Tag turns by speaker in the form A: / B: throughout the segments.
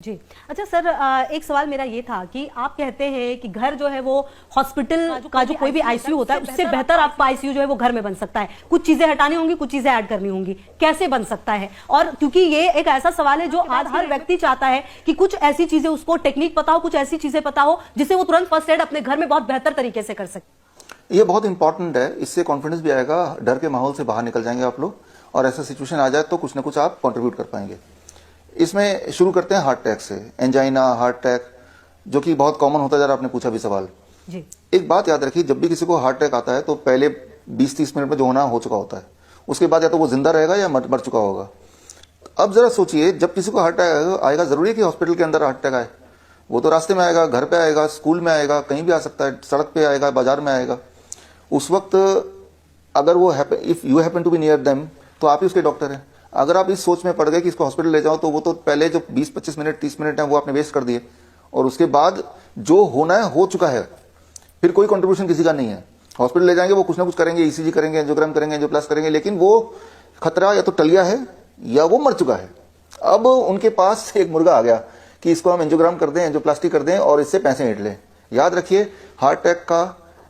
A: जी। अच्छा सर, एक सवाल मेरा ये था कि आप कहते हैं कि घर जो है वो हॉस्पिटल का जो कोई भी आईसीयू होता है उससे बेहतर आपका आईसीयू जो है वो घर में बन सकता है। कुछ चीजें हटानी होंगी, कुछ चीजें ऐड करनी होंगी। कैसे बन सकता है? और क्योंकि ये एक ऐसा सवाल है जो आज हर व्यक्ति चाहता है कि कुछ ऐसी चीजें, उसको टेक्निक पता हो, कुछ ऐसी चीजें पता हो जिससे वो तुरंत फर्स्ट एड अपने घर में बहुत बेहतर तरीके से कर सके।
B: ये बहुत इंपॉर्टेंट है। इससे कॉन्फिडेंस भी आएगा, डर के माहौल से बाहर निकल जाएंगे आप लोग, और ऐसा सिचुएशन आ जाए तो कुछ ना कुछ आप कंट्रीब्यूट कर पाएंगे। इसमें शुरू करते हैं हार्ट अटैक से। एंजाइना, हार्ट अटैक जो कि बहुत कॉमन होता जा रहा है, आपने पूछा भी सवाल जी। एक बात याद रखिए, जब भी किसी को हार्ट अटैक आता है तो पहले 20-30 मिनट में जो होना हो चुका होता है, उसके बाद या तो वो जिंदा रहेगा या मर चुका होगा। अब जरा सोचिए, जब किसी को हार्ट अटैक आएगा, जरूरी है कि हॉस्पिटल के अंदर हार्ट अटैक आए? वो तो रास्ते में आएगा, घर पे आएगा, स्कूल में आएगा, कहीं भी आ सकता है, सड़क पे आएगा, बाजार में आएगा। उस वक्त अगर वो if you happen to be near them, तो आप ही उसके डॉक्टर हैं। अगर आप इस सोच में पड़ गए कि इसको हॉस्पिटल ले जाओ, तो वो तो पहले जो 20-25 मिनट 30 मिनट है वो आपने वेस्ट कर दिए, और उसके बाद जो होना है हो चुका है, फिर कोई कंट्रीब्यूशन किसी का नहीं है। हॉस्पिटल ले जाएंगे, वो कुछ ना कुछ करेंगे, ईसीजी करेंगे, एंजियोग्राम करेंगे, एंजियोप्लास्ट करेंगे, लेकिन वो खतरा या तो टल गया है या वो मर चुका है। अब उनके पास एक मुर्गा आ गया कि इसको हम एंजियोग्राम कर दें, एंजियोप्लास्टी कर दें और इससे पैसे ईंट लें। याद रखिए, हार्ट अटैक का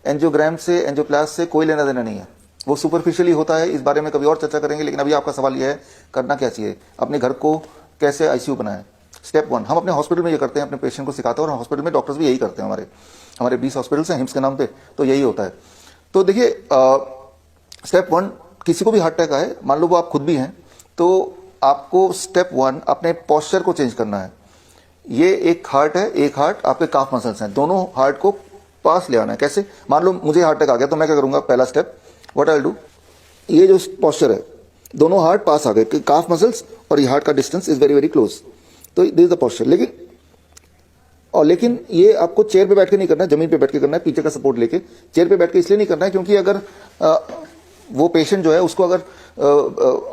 B: एंजियोग्राम से, एंजियोप्लास्ट से कोई लेना देना नहीं है। वो सुपरफिशियली होता है, इस बारे में कभी और चर्चा करेंगे। लेकिन अभी आपका सवाल यह है, करना क्या चाहिए, अपने घर को कैसे आईसीयू बनाएं। स्टेप 1 हम अपने हॉस्पिटल में ये करते हैं, अपने पेशेंट को सिखाते हैं, और हॉस्पिटल में डॉक्टर्स भी यही करते हैं। हमारे 20 हॉस्पिटल्स हैं हिम्स के नाम पे, तो यही होता है। तो देखिए, स्टेप 1, किसी को भी हार्ट अटैक आए, मान लो वो आप खुद भी हैं, तो आपको स्टेप 1 अपने पोस्चर को चेंज करना है। ये एक हार्ट है, एक हार्ट आपके काफ मसल्स हैं, दोनों हार्ट को पास ले आना है। कैसे? मान लो मुझे हार्ट अटैक आ गया, तो मैं क्या करूंगा? पहला step, what I will do, ये जो पोस्चर है, दोनों हार्ट पास आ गए, काफ मसल्स और ये हार्ट का distance is very very close, तो दिस इज द पोस्चर। लेकिन ये आपको चेयर पे बैठ के नहीं करना है, जमीन पे बैठ के करना है, पीछे का सपोर्ट लेके। चेयर पे बैठ के इसलिए नहीं करना है क्योंकि अगर वो पेशेंट जो है उसको अगर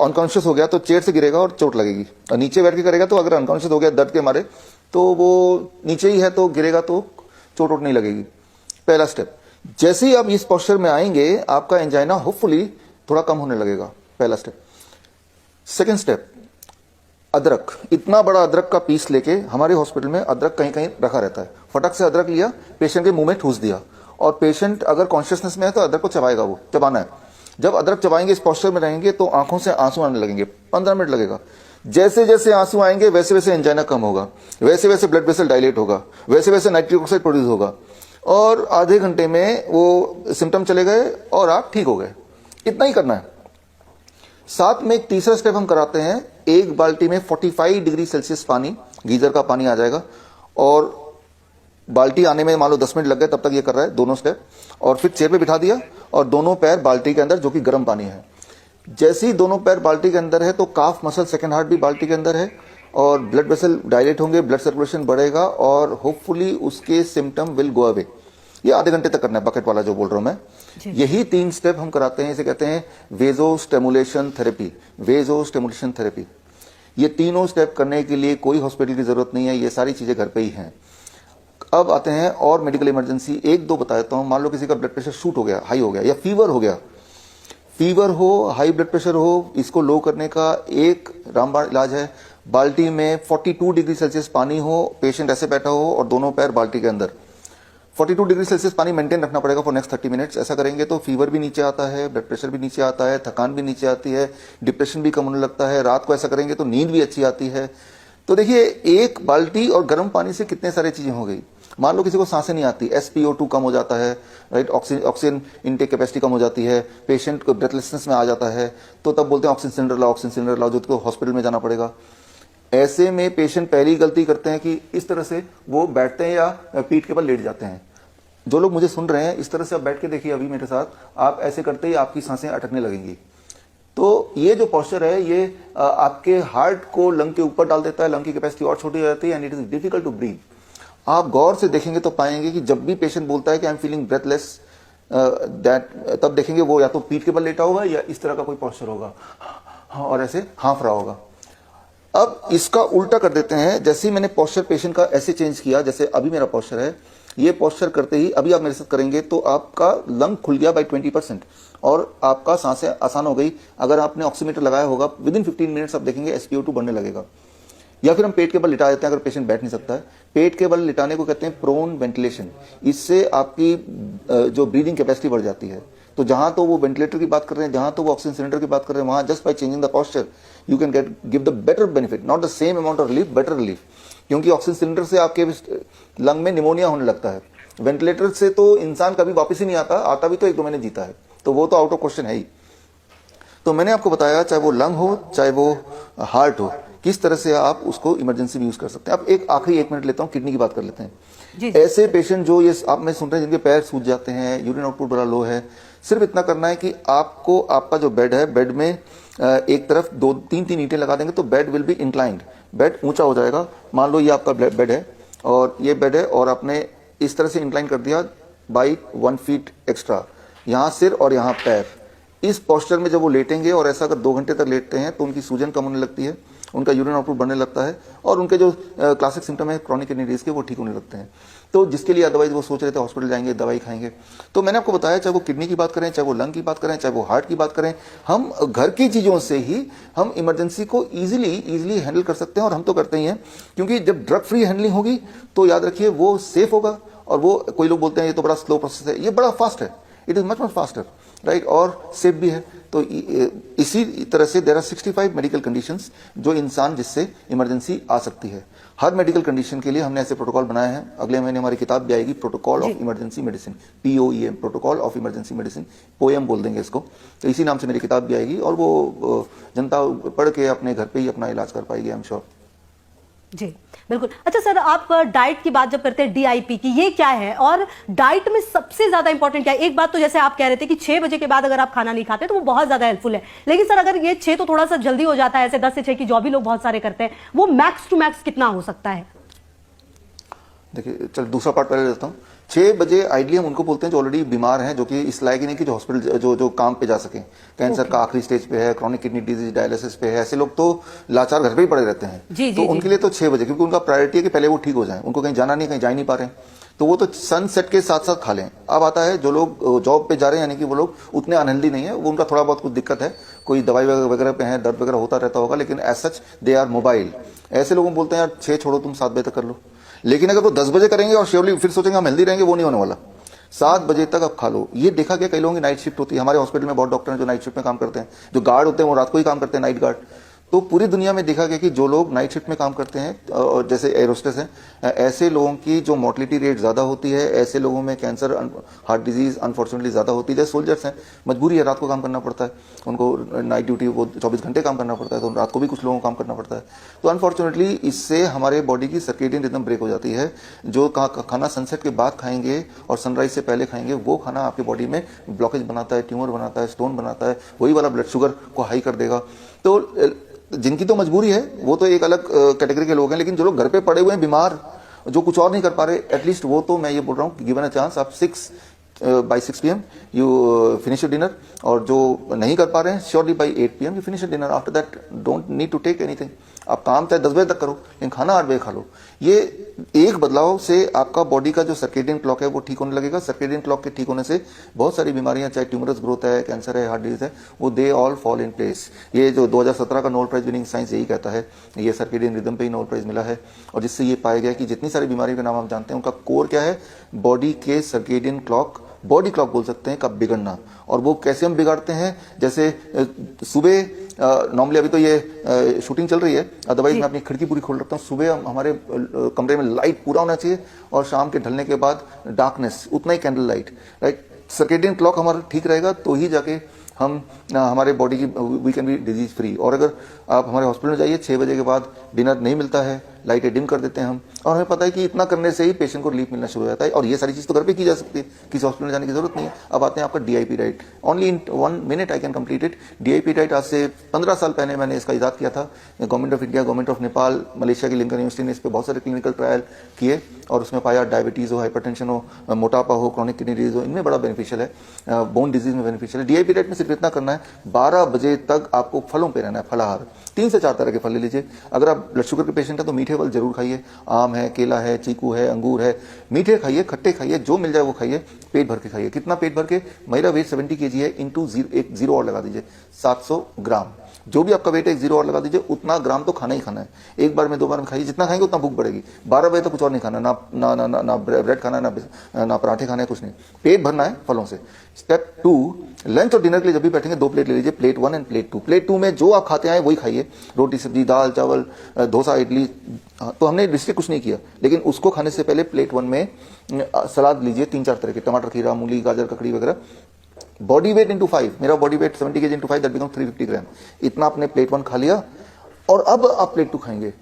B: अनकॉन्शियस हो गया तो चेयर से गिरेगा और चोट लगेगी, और नीचे बैठ के करेगा तो अगर अनकॉन्शियस हो गया दर्द के मारे, तो वो नीचे ही है तो गिरेगा तो चोट वोट नहीं लगेगी। पहला स्टेप, जैसे ही आप इस पोस्चर में आएंगे, आपका एंजाइना होपफुली थोड़ा कम होने लगेगा। पहला स्टेप। सेकेंड स्टेप, अदरक, इतना बड़ा अदरक का पीस लेके, हमारे हॉस्पिटल में अदरक कहीं कहीं रखा रहता है, फटक से अदरक लिया, पेशेंट के मुंह में ठूस दिया, और पेशेंट अगर कॉन्शियसनेस में है तो अदरक को चबाएगा, वो चबाना है। जब अदरक चबाएंगे, इस पोस्चर में रहेंगे, तो आंखों से आंसू आने लगेंगे, 15 मिनट लगेगा। जैसे जैसे आंसू आएंगे वैसे वैसे एंजाइना कम होगा, वैसे वैसे ब्लड वेसल डायलेट होगा, वैसे वैसे नाइट्रिक ऑक्साइड प्रोड्यूस होगा, और आधे घंटे में वो सिम्टम चले गए और आप ठीक हो गए। इतना ही करना है। साथ में एक तीसरा स्टेप हम कराते हैं, एक बाल्टी में 45 डिग्री सेल्सियस पानी, गीजर का पानी आ जाएगा, और बाल्टी आने में मान लो 10 मिनट लग गए, तब तक ये कर रहा है दोनों स्टेप, और फिर चेयर पे बिठा दिया और दोनों पैर बाल्टी के अंदर, जो कि गर्म पानी है। जैसे ही दोनों पैर बाल्टी के अंदर है तो काफ मसल, सेकंड हार्ट भी बाल्टी के अंदर है, और ब्लड वेसल डायलेट होंगे, ब्लड सर्कुलेशन बढ़ेगा, और होपफुली उसके सिम्टम विल गो अवे। ये आधे घंटे तक करना है, बकेट वाला जो बोल रहा हूं मैं। यही 3 स्टेप हम कराते हैं, इसे कहते हैं वेजो स्टिमुलेशन थेरेपी। वेजो स्टिमुलेशन थेरेपी, ये तीनों स्टेप करने के लिए कोई हॉस्पिटल की जरूरत नहीं है, ये सारी चीजें घर पे ही हैं। अब आते हैं और मेडिकल इमरजेंसी, 1-2 बता देता हूं। मान लो किसी का ब्लड प्रेशर शूट हो गया, हाई हो गया, या फीवर हो गया, फीवर हो, हाई ब्लड प्रेशर हो, इसको लो करने का एक रामबाण इलाज है। बाल्टी में 42 डिग्री सेल्सियस पानी हो, पेशेंट ऐसे बैठा हो और दोनों पैर बाल्टी के अंदर, 42 डिग्री सेल्सियस पानी मेंटेन रखना पड़ेगा फॉर नेक्स्ट 30 मिनट्स। ऐसा करेंगे तो फीवर भी नीचे आता है, ब्लड प्रेशर भी नीचे आता है, थकान भी नीचे आती है, डिप्रेशन भी कम होने लगता है। रात को ऐसा करेंगे तो नींद भी अच्छी आती है। तो देखिए, एक बाल्टी और गर्म पानी से कितने सारी चीजें हो गई। मान लो किसी को सांसें नहीं आती, SpO2 कम हो जाता है, राइट, ऑक्सीजन इनटेक कैपेसिटी कम हो जाती है, पेशेंट को ब्रेथलेसनेस में आ जाता है, तो तब बोलते हैं ऑक्सीजन सिलेंडर लाओ, जो तो हॉस्पिटल में जाना पड़ेगा। ऐसे में पेशेंट पहली गलती करते हैं कि इस तरह से वो बैठते हैं या पीठ के बल लेट जाते हैं। जो लोग मुझे सुन रहे हैं, इस तरह से आप बैठ के देखिए अभी मेरे साथ, आप ऐसे करते ही आपकी सांसें अटकने लगेंगी। तो ये जो पोस्चर है, ये आपके हार्ट को लंग के ऊपर डाल देता है, लंग की कैपेसिटी और छोटी हो जाती है, and it is difficult to breathe. आप गौर से देखेंगे तो पाएंगे कि जब भी पेशेंट बोलता है कि आई एम फीलिंग ब्रेथलेस, तब देखेंगे वो या तो पीठ के बल लेटा होगा या इस तरह का कोई पोस्चर होगा, और ऐसे हाफ रहा होगा। अब इसका उल्टा कर देते हैं। जैसे ही मैंने पोस्चर पेशेंट का ऐसे चेंज किया, जैसे अभी मेरा पोस्चर है, ये पोस्चर करते ही अभी आप मेरे साथ करेंगे तो आपका लंग खुल गया बाय 20%, और आपका सांसें आसान हो गई। अगर आपने ऑक्सीमीटर लगाया होगा, विद इन 15 मिनट्स आप देखेंगे SpO2 बढ़ने लगेगा। या फिर हम पेट के बल लिटा देते हैं अगर पेशेंट बैठ नहीं सकता है। पेट के बल लिटाने को कहते हैं प्रोन वेंटिलेशन। इससे आपकी जो ब्रीदिंग कैपेसिटी बढ़ जाती है। तो जहां तो वो वेंटिलेटर की बात कर रहे हैं, जहां तो वो ऑक्सीजन सिलेंडर की बात कर रहे हैं, वहां just by changing the posture you can give the better benefit, not the same amount of relief, better relief. क्योंकि ऑक्सीजन सिलेंडर से आपके लंग में निमोनिया होने लगता है, वेंटिलेटर से तो इंसान कभी वापस ही नहीं आता भी तो 1-2 महीने जीता है, तो वो तो आउट ऑफ क्वेश्चन है ही। तो मैंने आपको बताया, चाहे वो लंग हो चाहे वो हार्ट हो, किस तरह से आप उसको इमरजेंसी में यूज कर सकते हैं। अब एक आखिरी 1 मिनट लेता हूं, किडनी की बात कर लेते हैं।
A: जी।
B: ऐसे पेशेंट जो ये आप में सुन रहे हैं, जिनके पैर सूज जाते हैं, यूरिन आउटपुट बड़ा लो है, सिर्फ इतना करना है कि आपको आपका जो बेड है, बेड में एक तरफ 2-3 ईंटें लगा देंगे तो bed will be inclined, bed ऊंचा हो जाएगा। मान लो ये आपका बेड है और ये बेड है और आपने इस तरह से इंक्लाइन कर दिया बाई 1 फीट एक्स्ट्रा, यहां सिर और यहां पैर। इस पोस्चर में जब वो लेटेंगे और ऐसा अगर 2 घंटे तक लेटते हैं तो उनकी सूजन कम होने लगती है, उनका यूरिन आउटपुट बढ़ने लगता है और उनके जो क्लासिक सिम्टम है क्रॉनिक किडनी डिजीज के, वो ठीक होने लगते हैं। तो जिसके लिए अदरवाइज वो सोच रहे थे हॉस्पिटल जाएंगे, दवाई खाएंगे। तो मैंने आपको बताया, चाहे वो किडनी की बात करें, चाहे वो लंग की बात करें, चाहे वो हार्ट की बात करें, हम घर की चीजों से ही हम इमरजेंसी को इजीली हैंडल कर सकते हैं। और हम तो करते ही हैं, क्योंकि जब ड्रग फ्री हैंडलिंग होगी तो याद रखिए वो सेफ होगा। और वो कोई लोग बोलते हैं ये तो बड़ा स्लो प्रोसेस है, ये बड़ा फास्ट है, it is much faster, right, और सेफ भी है। तो इसी तरह से देयर आर 65 मेडिकल कंडीशंस जो इंसान जिससे इमरजेंसी आ सकती है। हर मेडिकल कंडीशन के लिए हमने ऐसे प्रोटोकॉल बनाए हैं। अगले महीने हमारी किताब भी आएगी, protocol of emergency medicine, POEM, protocol of emergency medicine, poem बोल देंगे इसको। तो इसी नाम से मेरी किताब भी आएगी और वो जनता पढ़ के अपने घर पे ही अपना इलाज कर पाएगी, आई एम श्योर।
A: जी बिल्कुल। अच्छा सर, आप डाइट की बात जब करते हैं, DIP की, ये क्या है और डाइट में सबसे ज्यादा इंपॉर्टेंट क्या है? एक बात तो जैसे आप कह रहे थे कि 6 बजे के बाद अगर आप खाना नहीं खाते तो वो बहुत ज्यादा हेल्पफुल है, लेकिन सर अगर ये 6 तो थोड़ा सा जल्दी हो जाता है, ऐसे 10 से 6 की जॉब भी लोग बहुत सारे करते हैं, वो मैक्स टू मैक्स कितना हो सकता है?
B: देखिए, चल दूसरा पार्ट पहले लेता हूँ। 6 बजे आइडियली हम उनको बोलते हैं जो ऑलरेडी बीमार हैं, जो कि इस लायक ही नहीं कि जो हॉस्पिटल जो काम पे जा सके, कैंसर का आखिरी स्टेज पे है, क्रॉनिक किडनी डिजीज, डायलिसिस पे है, ऐसे लोग तो लाचार घर पे ही पड़े रहते हैं। तो उनके लिए तो 6 बजे, क्योंकि उनका प्रायोरिटी है कि पहले वो ठीक हो जाए, उनको कहीं जाना नहीं, कहीं जा ही नहीं पा रहे हैं, तो वो तो सनसेट के साथ साथ खा लें। अब आता है जो लोग जॉब पे जा रहे हैं, यानी कि वो लोग उतने अनहेल्दी नहीं है, वो उनका थोड़ा बहुत कुछ दिक्कत है, कोई दवाई वगैरह पे है, दर्द वगैरह होता रहता होगा, लेकिन as such they are mobile. ऐसे लोगों को बोलते हैं यार 6 छोड़ो, तुम 7 बजे तक कर लो। लेकिन अगर वो 10 बजे करेंगे और श्योरली फिर सोचेंगे हम हेल्दी रहेंगे, वो नहीं होने वाला। 7 बजे तक आप खा लो। ये देखा गया, कई लोगों की नाइट शिफ्ट होती है। हमारे हॉस्पिटल में बहुत डॉक्टर हैं जो नाइट शिफ्ट में काम करते हैं, जो गार्ड होते हैं वो रात को ही काम करते हैं, नाइट गार्ड। तो पूरी दुनिया में देखा गया कि जो लोग नाइट शिफ्ट में काम करते हैं, और जैसे एयर होस्टेस हैं, ऐसे लोगों की जो मोर्टलिटी रेट ज्यादा होती है, ऐसे लोगों में कैंसर, हार्ट डिजीज अनफॉर्चुनेटली ज्यादा होती है। जैसे सोल्जर्स हैं, मजबूरी है, रात को काम करना पड़ता है, उनको नाइट ड्यूटी, वो 24 घंटे काम करना पड़ता है, तो रात को भी कुछ लोगों को काम करना पड़ता है। तो अनफॉर्चुनेटली इससे हमारे बॉडी की सर्केडियन रिदम ब्रेक हो जाती है। जो खाना सनसेट के बाद खाएंगे और सनराइज से पहले खाएंगे, वो खाना आपकी बॉडी में ब्लॉकेज बनाता है, ट्यूमर बनाता है, स्टोन बनाता है, वही वाला ब्लड शुगर को हाई कर देगा। तो जिनकी तो मजबूरी है वो तो एक अलग कैटेगरी के लोग हैं, लेकिन जो लोग घर पे पड़े हुए हैं बीमार, जो कुछ और नहीं कर पा रहे, एटलीस्ट वो तो मैं ये बोल रहा हूँ, गिवन अ चांस, आप by 6 PM you finish your dinner, और जो नहीं कर पा रहे हैं surely by 8 PM you finish your dinner. After that don't need to take anything. आप काम चाहे 10 बजे तक करो, लेकिन खाना 8 बजे खा लो। ये एक बदलाव से आपका बॉडी का जो सर्केडियन क्लॉक है वो ठीक होने लगेगा। सर्केडियन क्लॉक के ठीक होने से बहुत सारी बीमारियां, चाहे ट्यूमरस ग्रोथ है, कैंसर है, हार्ट डिजीज है, वो they all fall in place. ये जो 2017 का नोबेल प्राइज विनिंग साइंस यही कहता है, ये सर्केडियन रिदम पे ही नोबेल प्राइज मिला है, और जिससे ये पाया गया कि जितनी सारी बीमारियों के नाम आप जानते हैं, उनका कोर क्या है, बॉडी के सर्केडियन क्लॉक, बॉडी क्लॉक बोल सकते हैं, का बिगड़ना। और वो कैसे हम बिगाड़ते हैं, जैसे सुबह नॉर्मली अभी तो ये शूटिंग चल रही है, अदरवाइज मैं अपनी खिड़की पूरी खोल रखता हूँ। सुबह हमारे कमरे में लाइट पूरा होना चाहिए, और शाम के ढलने के बाद डार्कनेस, उतना ही candle light, right. Circadian clock हमारा ठीक रहेगा तो ही जाके हम हमारे बॉडी की we can be disease free. और अगर आप हमारे हॉस्पिटल में जाइए, 6 बजे के बाद डिनर नहीं मिलता है, लाइटें डिम कर देते हैं हम, और हमें पता है कि इतना करने से ही पेशेंट को रिलीफ मिलना शुरू हो जाता है। और ये सारी चीज तो घर पे की जा सकती है, किसी हॉस्पिटल में जाने की जरूरत नहीं है। अब आते हैं आपका DIP diet, only in 1 minute I can complete it. DIP diet आज से 15 साल पहले मैंने इसका इजाद किया था। Government of India, government of Nepal, Malaysia की लिंकन यूनिवर्सिटी ने इस पर बहुत सारे क्लिनिकल ट्रायल किए, और उसमें पाया डायबिटीज हो, हाइपरटेंशन हो, मोटापा हो, क्रॉनिक किडनी डिजीज हो, इनमें बड़ा बेनिफिशियल है, बोन डिजीज में बेनिफिशियल है। DIP डाइट में सिर्फ इतना करना है, 12 बजे तक आपको फलों पे रहना है, फलाहार, 3 से 4 तरह के फल ले लीजिए। अगर आप ब्लड शुगर के पेशेंट हैं तो मीठे फल जरूर खाइए, आम है, केला है, चीकू है, अंगूर है, मीठे खाइए, खट्टे खाइए, जो मिल जाए वो खाइए, पेट भर के खाइए। कितना पेट भर के? मेरा वेट 70 kg है, इंटू 0 और लगा दीजिए, 700 ग्राम। जो भी आपका वेट है 1 0 और लगा दीजिए, उतना ग्राम तो खाना ही खाना है। एक बार में 2 बार में खाइए, जितना खाएंगे उतना भूख बढ़ेगी। 12 बजे तक कुछ और नहीं खाना, ना ब्रेड खाना है, ना पराठे खाना है, कुछ नहीं, पेट भरना है फलों से। स्टेप 2, लंच और डिनर के लिए जब भी बैठेंगे 2 प्लेट ले लीजिए, प्लेट 1 एंड प्लेट 2। प्लेट 2 में जो आप खाते आए वही खाइए, रोटी सब्जी दाल चावल डोसा इडली, तो हमने रिस्ट्रिक्ट कुछ नहीं किया, लेकिन उसको खाने से पहले प्लेट 1 में सलाद लीजिए 3-4 तरह के, टमाटर खीरा मूली गाजर ककड़ी वगैरह। बॉडी वेट इंटू 5, मेरा body weight 70 kg into 5 that become 350 ग्राम। इतना आपने प्लेट 1 खा लिया और अब आप प्लेट 2 खाएंगे।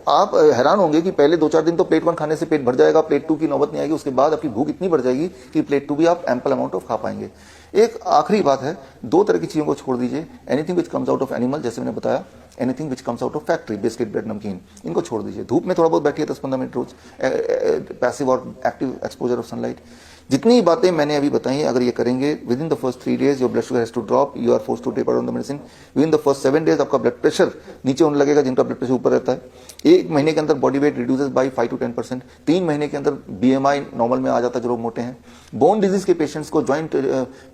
B: आप हैरान होंगे कि पहले 2-4 दिन तो प्लेट 1 खाने से पेट भर जाएगा, प्लेट 2 की नौबत नहीं आएगी, उसके बाद आपकी भूख इतनी बढ़ जाएगी कि प्लेट 2 भी आप एम्पल अमाउंट ऑफ खा पाएंगे। एक आखिरी बात है, 2 तरह की चीजों को छोड़ दीजिए, anything which comes out of animal, जैसे मैंने बताया, anything which comes out of factory, biscuit bread नमकीन, इनको छोड़ दीजिए। धूप में थोड़ा बहुत बैठिए 10-15 मिनट रोज, पैसिव और एक्टिव एक्सपोजर ऑफ सनलाइट। जितनी बातें मैंने अभी बताई, अगर ये करेंगे, within the first 3 days your blood sugar has to drop, you are forced to take on the medicine. Within the first 7 days आपका ब्लड प्रेशर नीचे होने लगेगा, जिनका ब्लड प्रेशर ऊपर रहता है। 1 महीने के अंदर body weight reduces by 5 to 10%। 3 महीने के अंदर BMI नॉर्मल में आ जाता है जो लोग मोटे हैं। बोन डिजीज के पेशेंट्स को, ज्वाइंट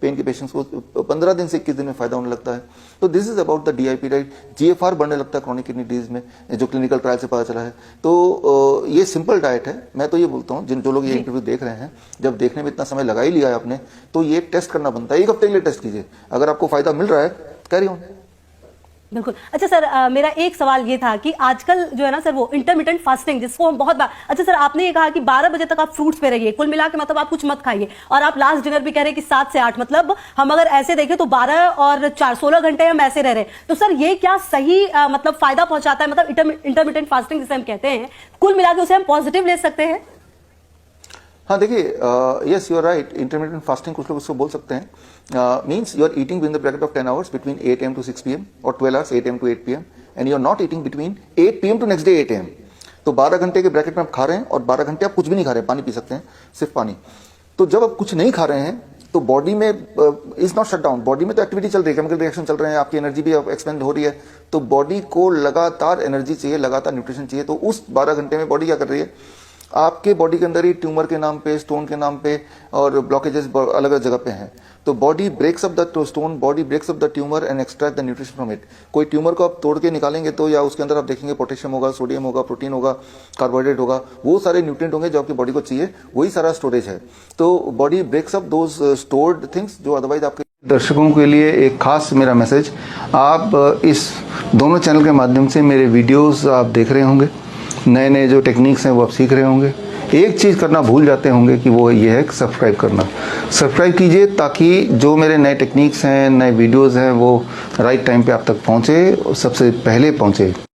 B: पेन के पेशेंट्स को 15 दिन से 21 दिन में फायदा होने लगता है। तो this is about the DIP right. GFR बढ़ने लगता है क्रॉनिक किडनी डिजीज में, जो क्लिनिकल ट्रायल से पता चला है। तो ये सिंपल डाइट है। मैं तो ये बोलता हूँ, जो लोग ये इंटरव्यू देख रहे हैं, जब देखने में इतना समय लगा ही लिया है आपने, तो ये टेस्ट करना बनता है। 1 हफ्ते के लिए टेस्ट कीजिए, अगर आपको फायदा मिल रहा है कैरी ऑन।
A: बिल्कुल। अच्छा सर, मेरा एक सवाल ये था कि आजकल जो है ना सर, वो इंटरमिटेंट फास्टिंग जिसको हम बहुत बार, अच्छा सर आपने ये कहा कि 12 बजे तक आप फ्रूट्स पे रहिए, कुल मिला के मतलब आप कुछ मत खाइए, और आप लास्ट डिनर भी कह रहे हैं कि 7 से 8, मतलब हम अगर ऐसे देखें तो 12 और 4 16 घंटे हम ऐसे रह रहे हैं। तो सर ये क्या सही मतलब फायदा पहुंचाता है? मतलब इंटरमिटेंट फास्टिंग जिसे हम कहते हैं, कुल मिला के उसे हम पॉजिटिव ले सकते हैं?
B: हाँ देखिए, yes you are right, intermittent fasting कुछ लोग उसको बोल सकते हैं। Means you are eating within the bracket of 10 hours between 8 AM to 6 PM और 12 hours 8 AM to 8 PM, and you are not eating between 8 PM to next day 8 AM। तो 12 घंटे के ब्रैकेट में आप खा रहे हैं, और 12 घंटे आप कुछ भी नहीं खा रहे हैं, पानी पी सकते हैं, सिर्फ पानी। तो जब आप कुछ नहीं खा रहे हैं तो बॉडी में is not shut down, body में तो एक्टिविटी चल रही है, केमिकल रिएक्शन चल रहे हैं, आपकी एनर्जी भी एक्सपेंड हो रही है। तो बॉडी को लगातार एनर्जी चाहिए, लगातार न्यूट्रिशन चाहिए। तो उस 12 घंटे में बॉडी क्या कर रही है, आपके बॉडी के अंदर ही ट्यूमर के नाम पे, स्टोन के नाम पे और ब्लॉकेजेस अलग अलग जगह पे हैं। तो body breaks up the stone, body breaks up the tumour and extract the nutrition from it. कोई ट्यूमर को आप तोड़ के निकालेंगे तो या उसके अंदर आप देखेंगे पोटेशियम होगा, सोडियम होगा, प्रोटीन होगा, कार्बोहाइड्रेट होगा, वो सारे न्यूट्रिएंट होंगे जो आपकी बॉडी को चाहिए, वही सारा स्टोरेज है। तो body breaks up those stored things जो अदरवाइज आपके। दर्शकों के लिए एक खास मेरा मैसेज, आप इस दोनों चैनल के माध्यम से मेरे वीडियोस आप देख रहे होंगे, नए नए जो टेक्निक्स हैं वो आप सीख रहे होंगे। एक चीज़ करना भूल जाते होंगे कि वो ये है सब्सक्राइब करना। सब्सक्राइब कीजिए ताकि जो मेरे नए टेक्निक्स हैं, नए वीडियोस हैं, वो राइट टाइम पे आप तक पहुँचे, सबसे पहले पहुँचे।